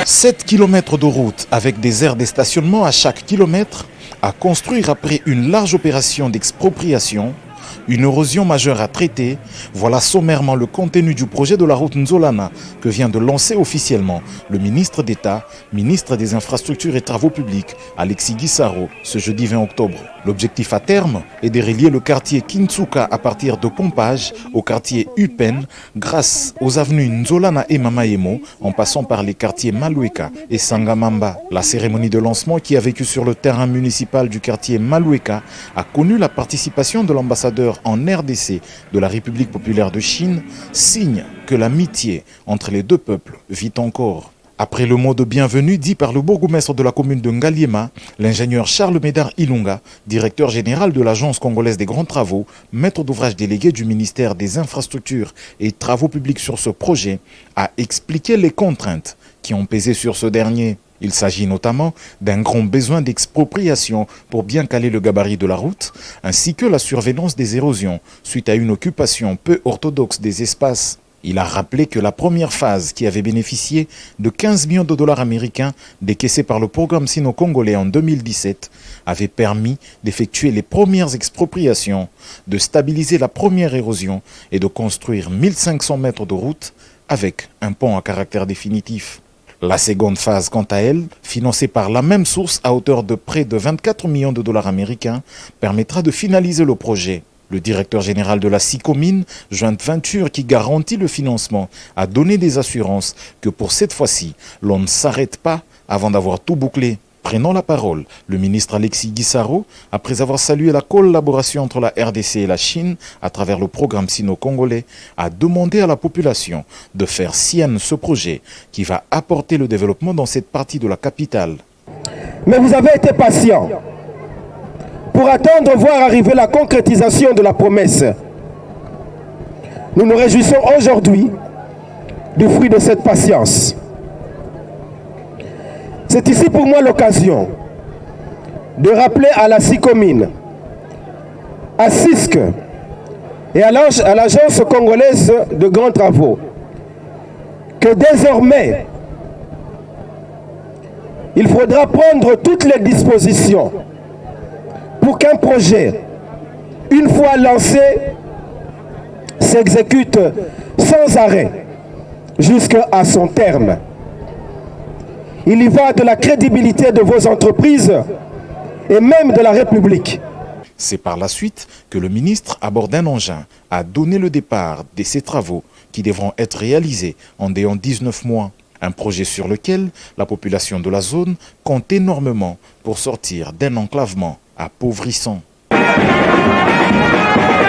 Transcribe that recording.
7 km de route avec des aires de stationnement à chaque kilomètre, à construire après une large opération d'expropriation, une érosion majeure à traiter, voilà sommairement le contenu du projet de la route Nzolana que vient de lancer officiellement le ministre d'État, ministre des Infrastructures et Travaux Publics, Alexis Guissaro, ce jeudi 20 octobre. L'objectif à terme est de relier le quartier Kintsuka à partir de Pompage au quartier Upen grâce aux avenues Nzolana et Mamaemo en passant par les quartiers Malueka et Sangamamba. La cérémonie de lancement qui a vécu sur le terrain municipal du quartier Malueka a connu la participation de l'ambassadeur en RDC de la République populaire de Chine, signe que l'amitié entre les deux peuples vit encore. Après le mot de bienvenue dit par le bourgmestre de la commune de Ngaliema, l'ingénieur Charles Médard Ilunga, directeur général de l'Agence congolaise des grands travaux, maître d'ouvrage délégué du ministère des Infrastructures et Travaux publics sur ce projet, a expliqué les contraintes qui ont pesé sur ce dernier. Il s'agit notamment d'un grand besoin d'expropriation pour bien caler le gabarit de la route, ainsi que la surveillance des érosions suite à une occupation peu orthodoxe des espaces. Il a rappelé que la première phase, qui avait bénéficié de 15 millions de dollars américains décaissés par le programme sino-congolais en 2017, avait permis d'effectuer les premières expropriations, de stabiliser la première érosion et de construire 1500 mètres de route avec un pont à caractère définitif. La seconde phase, quant à elle, financée par la même source à hauteur de près de 24 millions de dollars américains, permettra de finaliser le projet. Le directeur général de la SICOMINE, Joint Venture, qui garantit le financement, a donné des assurances que pour cette fois-ci, l'on ne s'arrête pas avant d'avoir tout bouclé. Prenant la parole, le ministre Alexis Guissaro, après avoir salué la collaboration entre la RDC et la Chine à travers le programme sino-congolais, a demandé à la population de faire sienne ce projet qui va apporter le développement dans cette partie de la capitale. Mais vous avez été patient pour attendre voir arriver la concrétisation de la promesse. Nous nous réjouissons aujourd'hui du fruit de cette patience. C'est ici pour moi l'occasion de rappeler à la SICOMINE, à CISC et à l'Agence congolaise de grands travaux que désormais, il faudra prendre toutes les dispositions pour qu'un projet, une fois lancé, s'exécute sans arrêt jusqu'à son terme. Il y va de la crédibilité de vos entreprises et même de la République. C'est par la suite que le ministre, à bord d'un engin, a donné le départ de ces travaux qui devront être réalisés en 19 mois. Un projet sur lequel la population de la zone compte énormément pour sortir d'un enclavement appauvrissant.